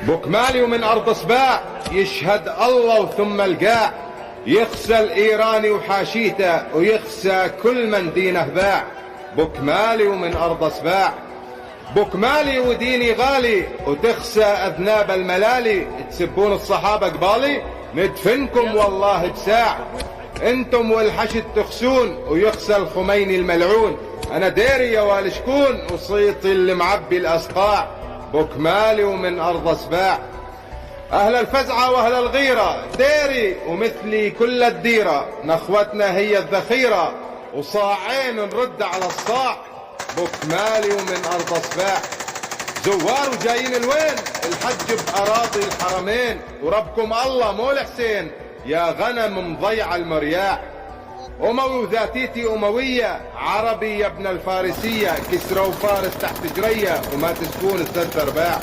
بوكمالي ومن أرض صباع يشهد الله وثم القاع، يخسى الإيراني وحاشيته ويخسى كل من دينه باع. بوكمالي ومن أرض صباع، بوكمالي وديني غالي وتخسى أذناب الملالي. تسبون الصحابة قبالي ندفنكم والله بساع. انتم والحشد تخسون ويخسى الخميني الملعون. انا ديري يا والشكون وصيتي اللي معبي الاسقاع. بوكمالي ومن ارض سباع، اهل الفزعة واهل الغيرة ديري ومثلي كل الديرة. نخوتنا هي الذخيرة وصاعين نرد على الصاع. بوكمالي ومن ارض سباع، زوار وجايين الوين الحج بأراضي الحرمين. وربكم الله مو الحسين يا غنم مضيع المرياع. أموي وذاتيتي أموية، عربي يا ابن الفارسية. كسرى وفارس تحت جرية وما تسكون الزد باع.